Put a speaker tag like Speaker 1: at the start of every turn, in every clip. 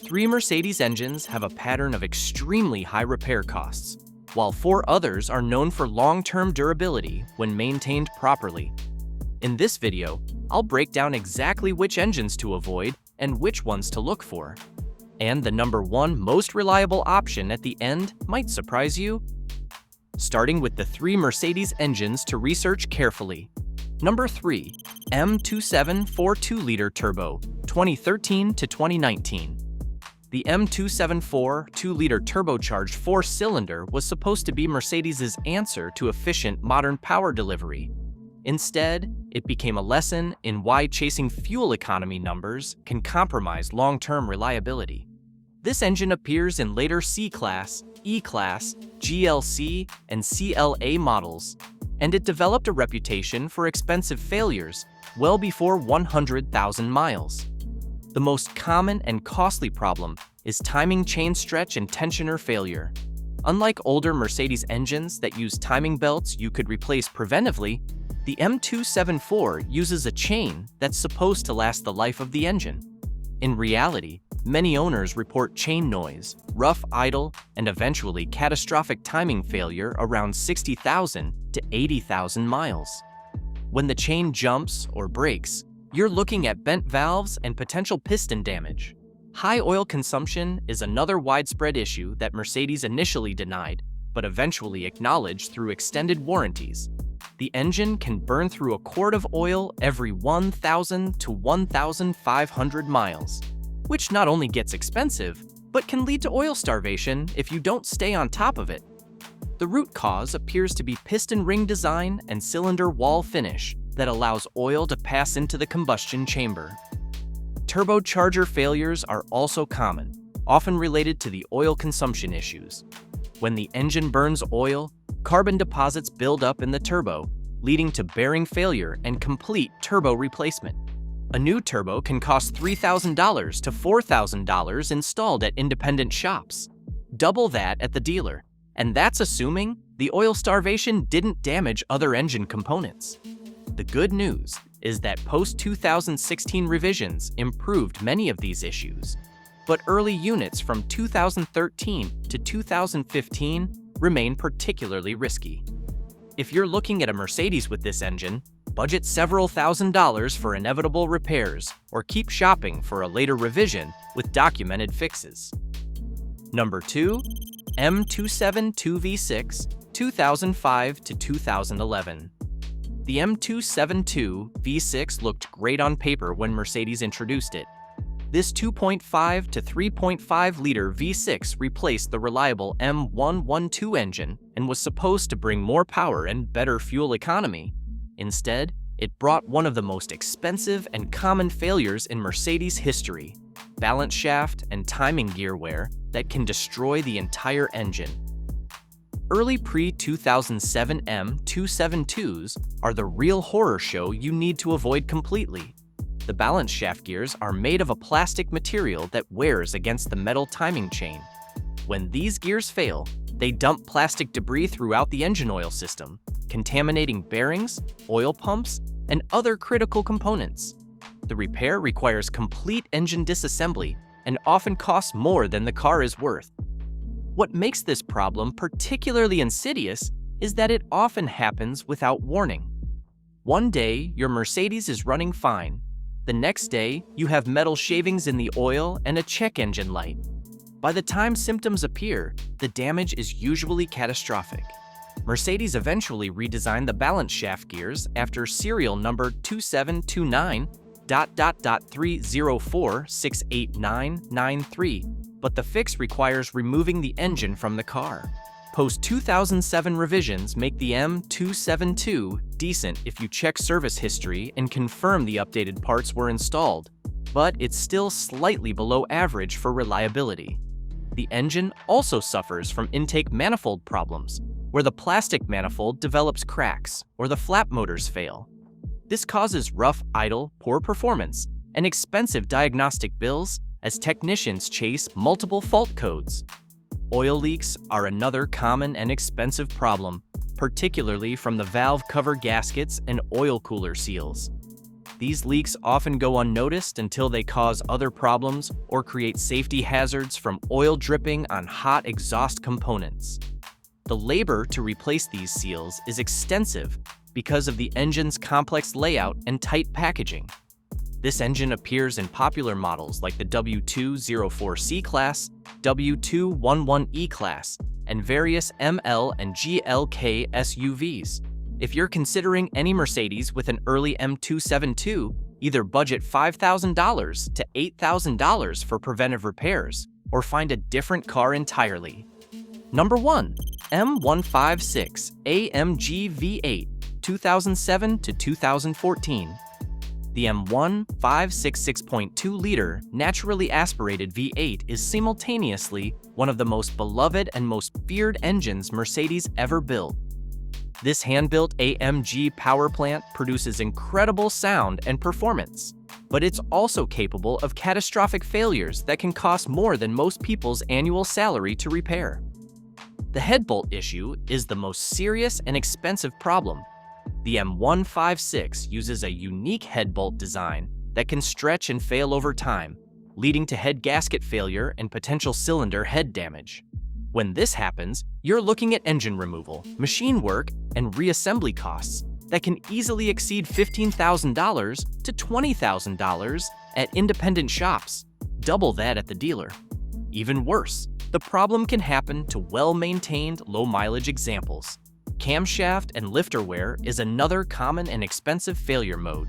Speaker 1: 3 Mercedes engines have a pattern of extremely high repair costs, while 4 others are known for long-term durability when maintained properly. In this video, I'll break down exactly which engines to avoid and which ones to look for. And the number 1 most reliable option at the end might surprise you. Starting with the 3 Mercedes engines to research carefully. Number 3, M27 4.2-liter turbo, 2013 to 2019. The M274 2-liter turbocharged 4-cylinder was supposed to be Mercedes' answer to efficient modern power delivery. Instead, it became a lesson in why chasing fuel economy numbers can compromise long-term reliability. This engine appears in later C-Class, E-Class, GLC, and CLA models, and it developed a reputation for expensive failures well before 100,000 miles. The most common and costly problem is timing chain stretch and tensioner failure. Unlike older Mercedes engines that use timing belts you could replace preventively, the M274 uses a chain that's supposed to last the life of the engine. In reality, many owners report chain noise, rough idle, and eventually catastrophic timing failure around 60,000 to 80,000 miles. When the chain jumps or breaks, you're looking at bent valves and potential piston damage. High oil consumption is another widespread issue that Mercedes initially denied, but eventually acknowledged through extended warranties. The engine can burn through a quart of oil every 1,000 to 1,500 miles, which not only gets expensive, but can lead to oil starvation if you don't stay on top of it. The root cause appears to be piston ring design and cylinder wall finish that allows oil to pass into the combustion chamber. Turbocharger failures are also common, often related to the oil consumption issues. When the engine burns oil, carbon deposits build up in the turbo, leading to bearing failure and complete turbo replacement. A new turbo can cost $3,000 to $4,000 installed at independent shops. Double that at the dealer, and that's assuming the oil starvation didn't damage other engine components. The good news is that post-2016 revisions improved many of these issues, but early units from 2013 to 2015 remain particularly risky. If you're looking at a Mercedes with this engine, budget several $1,000s for inevitable repairs or keep shopping for a later revision with documented fixes. Number 2, M272 V6, 2005 to 2011. The M272 V6 looked great on paper when Mercedes introduced it. This 2.5 to 3.5-liter V6 replaced the reliable M112 engine and was supposed to bring more power and better fuel economy. Instead, it brought one of the most expensive and common failures in Mercedes history: balance shaft and timing gear wear that can destroy the entire engine. Early pre-2007 M272s are the real horror show you need to avoid completely. The balance shaft gears are made of a plastic material that wears against the metal timing chain. When these gears fail, they dump plastic debris throughout the engine oil system, contaminating bearings, oil pumps, and other critical components. The repair requires complete engine disassembly and often costs more than the car is worth. What makes this problem particularly insidious is that it often happens without warning. One day, your Mercedes is running fine. The next day, you have metal shavings in the oil and a check engine light. By the time symptoms appear, the damage is usually catastrophic. Mercedes eventually redesigned the balance shaft gears after serial number 2729.304689993, but the fix requires removing the engine from the car. Post-2007 revisions make the M272 decent if you check service history and confirm the updated parts were installed, but it's still slightly below average for reliability. The engine also suffers from intake manifold problems, where the plastic manifold develops cracks or the flap motors fail. This causes rough idle, poor performance, and expensive diagnostic bills as technicians chase multiple fault codes. Oil leaks are another common and expensive problem, particularly from the valve cover gaskets and oil cooler seals. These leaks often go unnoticed until they cause other problems or create safety hazards from oil dripping on hot exhaust components. The labor to replace these seals is extensive because of the engine's complex layout and tight packaging. This engine appears in popular models like the W204C class, W211E class, and various ML and GLK SUVs. If you're considering any Mercedes with an early M272, either budget $5,000 to $8,000 for preventive repairs or find a different car entirely. Number 1. M156 AMG V8 2007 to 2014. The M156 6.2-liter naturally aspirated V8 is simultaneously one of the most beloved and most feared engines Mercedes ever built. This hand-built AMG power plant produces incredible sound and performance, but it's also capable of catastrophic failures that can cost more than most people's annual salary to repair. The head bolt issue is the most serious and expensive problem. The M156 uses a unique head bolt design that can stretch and fail over time, leading to head gasket failure and potential cylinder head damage. When this happens, you're looking at engine removal, machine work, and reassembly costs that can easily exceed $15,000 to $20,000 at independent shops, double that at the dealer. Even worse, the problem can happen to well-maintained, low-mileage examples. Camshaft and lifter wear is another common and expensive failure mode.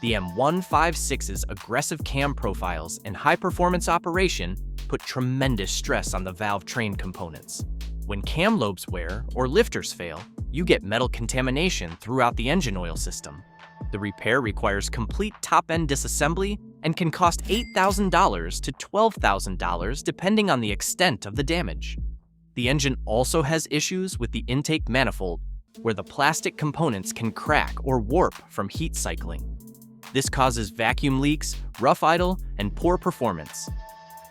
Speaker 1: The M156's aggressive cam profiles and high-performance operation put tremendous stress on the valve train components. When cam lobes wear or lifters fail, you get metal contamination throughout the engine oil system. The repair requires complete top-end disassembly and can cost $8,000 to $12,000 depending on the extent of the damage. The engine also has issues with the intake manifold, where the plastic components can crack or warp from heat cycling. This causes vacuum leaks, rough idle, and poor performance.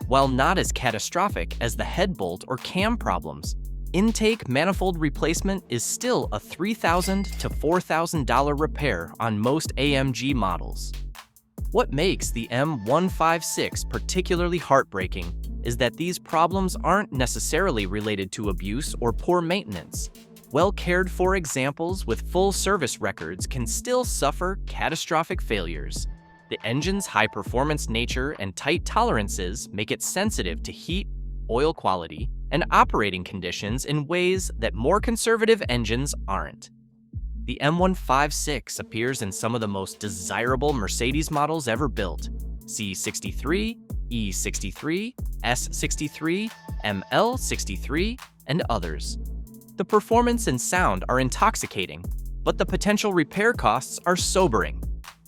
Speaker 1: While not as catastrophic as the head bolt or cam problems, intake manifold replacement is still a $3,000 to $4,000 repair on most AMG models. What makes the M156 particularly heartbreaking is that these problems aren't necessarily related to abuse or poor maintenance. Well-cared-for examples with full service records can still suffer catastrophic failures. The engine's high-performance nature and tight tolerances make it sensitive to heat, oil quality, and operating conditions in ways that more conservative engines aren't. The M156 appears in some of the most desirable Mercedes models ever built: C63, E63, S63, ML63, and others. The performance and sound are intoxicating, but the potential repair costs are sobering.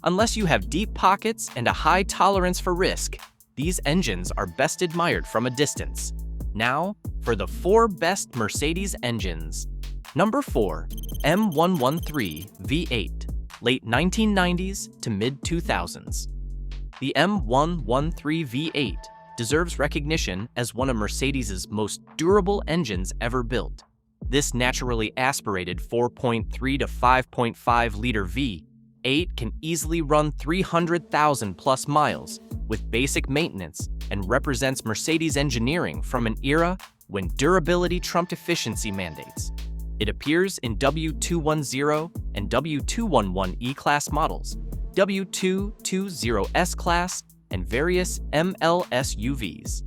Speaker 1: Unless you have deep pockets and a high tolerance for risk, these engines are best admired from a distance. Now, for the 4 best Mercedes engines. Number 4. M113 V8, late 1990s to mid-2000s. The M113 V8 deserves recognition as one of Mercedes's most durable engines ever built. This naturally aspirated 4.3 to 5.5-liter V8 can easily run 300,000 plus miles with basic maintenance and represents Mercedes engineering from an era when durability trumped efficiency mandates. It appears in W210 and W211E class models, W220S class, and various ML SUVs.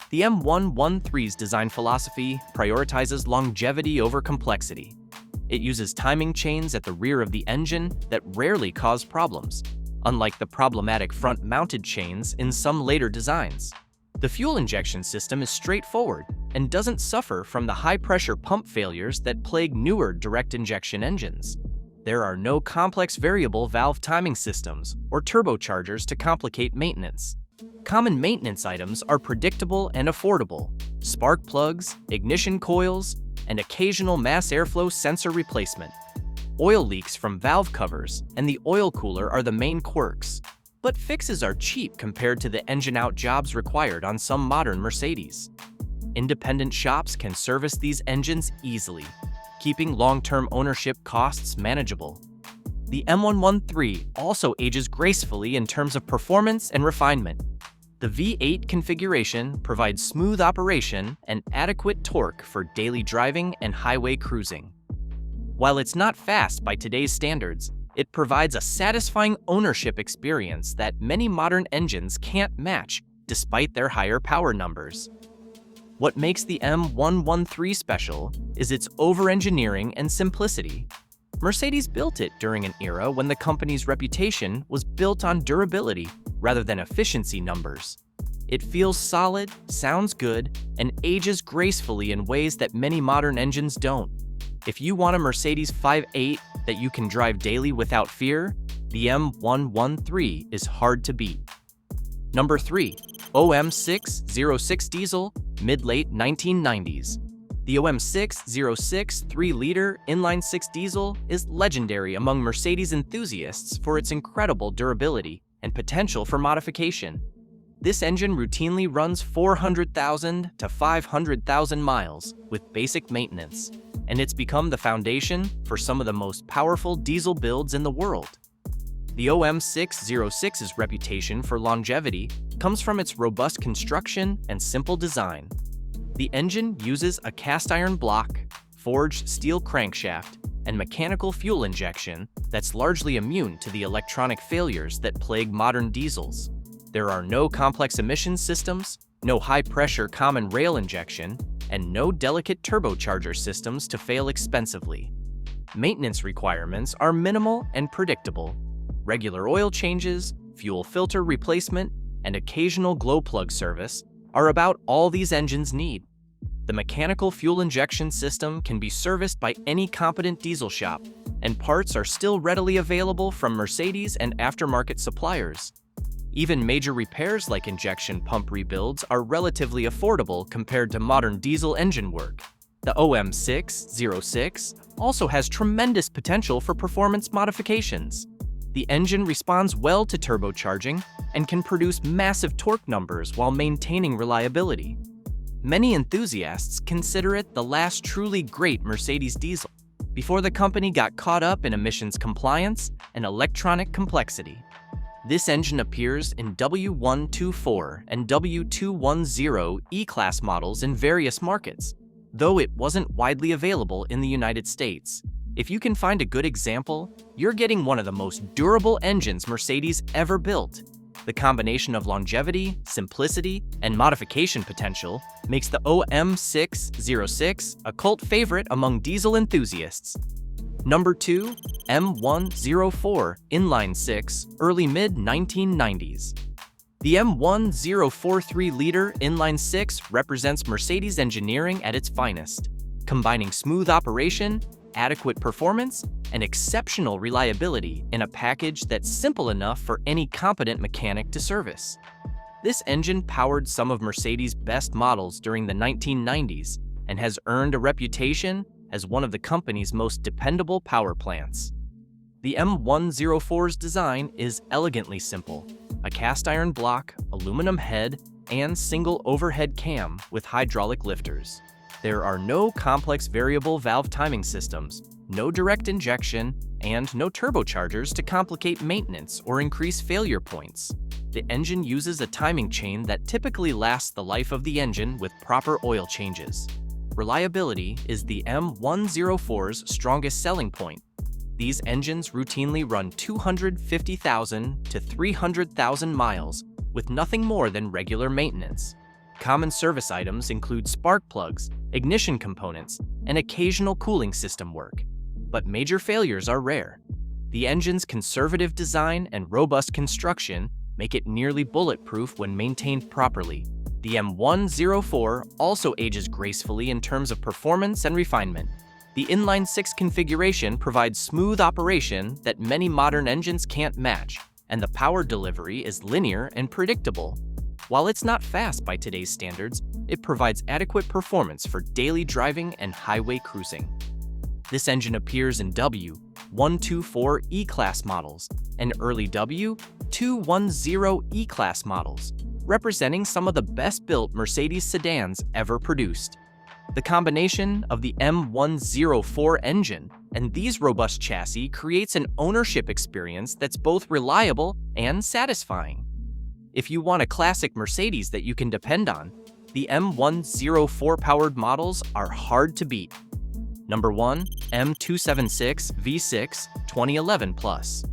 Speaker 1: The M113's design philosophy prioritizes longevity over complexity. It uses timing chains at the rear of the engine that rarely cause problems, unlike the problematic front-mounted chains in some later designs. The fuel injection system is straightforward and doesn't suffer from the high-pressure pump failures that plague newer direct injection engines. There are no complex variable valve timing systems or turbochargers to complicate maintenance. Common maintenance items are predictable and affordable: spark plugs, ignition coils, and occasional mass airflow sensor replacement. Oil leaks from valve covers and the oil cooler are the main quirks, but fixes are cheap compared to the engine-out jobs required on some modern Mercedes. Independent shops can service these engines easily, keeping long-term ownership costs manageable. The M113 also ages gracefully in terms of performance and refinement. The V8 configuration provides smooth operation and adequate torque for daily driving and highway cruising. While it's not fast by today's standards, it provides a satisfying ownership experience that many modern engines can't match despite their higher power numbers. What makes the M113 special is its over-engineering and simplicity. Mercedes built it during an era when the company's reputation was built on durability rather than efficiency numbers. It feels solid, sounds good, and ages gracefully in ways that many modern engines don't. If you want a Mercedes 5.8 that you can drive daily without fear, the M113 is hard to beat. Number 3. OM606 Diesel, mid-late 1990s. The OM606 3-liter inline-six diesel is legendary among Mercedes enthusiasts for its incredible durability and potential for modification. This engine routinely runs 400,000 to 500,000 miles with basic maintenance, and it's become the foundation for some of the most powerful diesel builds in the world. The OM606's reputation for longevity comes from its robust construction and simple design. The engine uses a cast-iron block, forged steel crankshaft, and mechanical fuel injection that's largely immune to the electronic failures that plague modern diesels. There are no complex emission systems, no high-pressure common rail injection, and no delicate turbocharger systems to fail expensively. Maintenance requirements are minimal and predictable. Regular oil changes, fuel filter replacement, and occasional glow plug service are about all these engines need. The mechanical fuel injection system can be serviced by any competent diesel shop, and parts are still readily available from Mercedes and aftermarket suppliers. Even major repairs like injection pump rebuilds are relatively affordable compared to modern diesel engine work. The OM606 also has tremendous potential for performance modifications. The engine responds well to turbocharging and can produce massive torque numbers while maintaining reliability. Many enthusiasts consider it the last truly great Mercedes diesel, before the company got caught up in emissions compliance and electronic complexity. This engine appears in W124 and W210 E-Class models in various markets, though it wasn't widely available in the United States. If you can find a good example, you're getting one of the most durable engines Mercedes ever built. The combination of longevity, simplicity, and modification potential makes the OM606 a cult favorite among diesel enthusiasts. Number 2. M104 Inline-6, early mid-1990s. The M104 3-liter inline-6 represents Mercedes engineering at its finest, combining smooth operation, adequate performance, and exceptional reliability in a package that's simple enough for any competent mechanic to service. This engine powered some of Mercedes' best models during the 1990s and has earned a reputation as one of the company's most dependable power plants. The M104's design is elegantly simple: a cast-iron block, aluminum head, and single overhead cam with hydraulic lifters. There are no complex variable valve timing systems, no direct injection, and no turbochargers to complicate maintenance or increase failure points. The engine uses a timing chain that typically lasts the life of the engine with proper oil changes. Reliability is the M104's strongest selling point. These engines routinely run 250,000 to 300,000 miles with nothing more than regular maintenance. Common service items include spark plugs, ignition components, and occasional cooling system work, but major failures are rare. The engine's conservative design and robust construction make it nearly bulletproof when maintained properly. The M104 also ages gracefully in terms of performance and refinement. The inline-6 configuration provides smooth operation that many modern engines can't match, and the power delivery is linear and predictable. While it's not fast by today's standards, it provides adequate performance for daily driving and highway cruising. This engine appears in W124 E-Class models and early W210 E-Class models, representing some of the best-built Mercedes sedans ever produced. The combination of the M104 engine and these robust chassis creates an ownership experience that's both reliable and satisfying. If you want a classic Mercedes that you can depend on, the M104-powered models are hard to beat. Number 1. M276 V6 2011 Plus.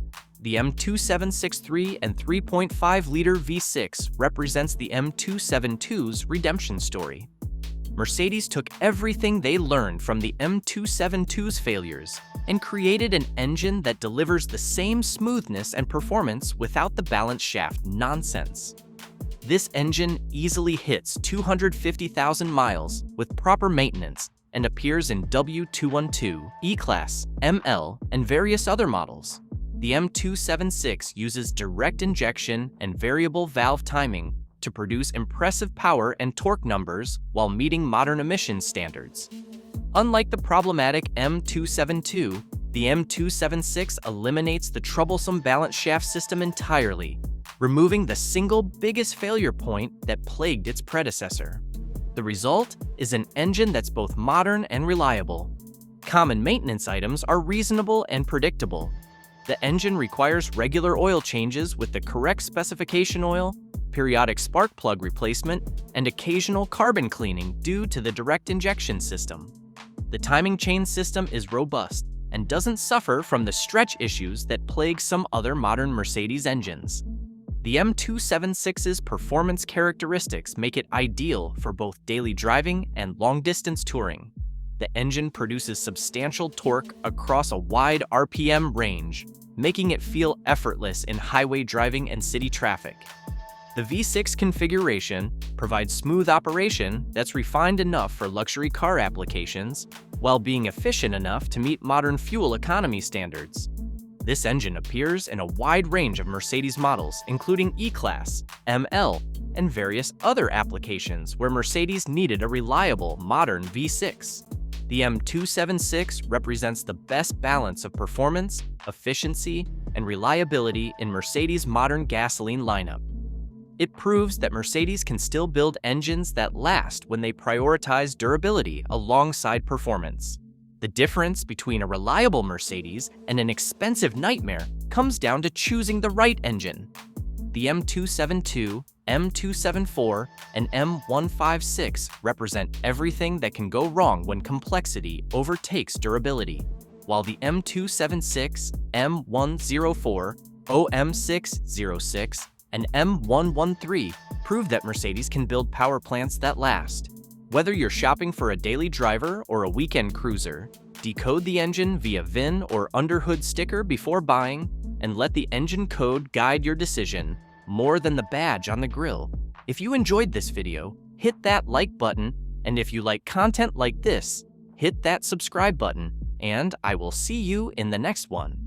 Speaker 1: The M2763 and 3.5-liter V6 represents the M272's redemption story. Mercedes took everything they learned from the M272's failures and created an engine that delivers the same smoothness and performance without the balance shaft nonsense. This engine easily hits 250,000 miles with proper maintenance and appears in W212, E-Class, ML, and various other models. The M276 uses direct injection and variable valve timing to produce impressive power and torque numbers while meeting modern emission standards. Unlike the problematic M272, the M276 eliminates the troublesome balance shaft system entirely, removing the single biggest failure point that plagued its predecessor. The result is an engine that's both modern and reliable. Common maintenance items are reasonable and predictable. The engine requires regular oil changes with the correct specification oil, periodic spark plug replacement, and occasional carbon cleaning due to the direct injection system. The timing chain system is robust and doesn't suffer from the stretch issues that plague some other modern Mercedes engines. The M276's performance characteristics make it ideal for both daily driving and long-distance touring. The engine produces substantial torque across a wide RPM range, making it feel effortless in highway driving and city traffic. The V6 configuration provides smooth operation that's refined enough for luxury car applications, while being efficient enough to meet modern fuel economy standards. This engine appears in a wide range of Mercedes models, including E-Class, ML, and various other applications where Mercedes needed a reliable, modern V6. The M276 represents the best balance of performance, efficiency, and reliability in Mercedes' modern gasoline lineup. It proves that Mercedes can still build engines that last when they prioritize durability alongside performance. The difference between a reliable Mercedes and an expensive nightmare comes down to choosing the right engine. The M272, M274, and M156 represent everything that can go wrong when complexity overtakes durability, while the M276, M104, OM606, and M113 prove that Mercedes can build power plants that last. Whether you're shopping for a daily driver or a weekend cruiser, decode the engine via VIN or underhood sticker before buying, and let the engine code guide your decision more than the badge on the grille. If you enjoyed this video, hit that like button, and if you like content like this, hit that subscribe button, and I will see you in the next one.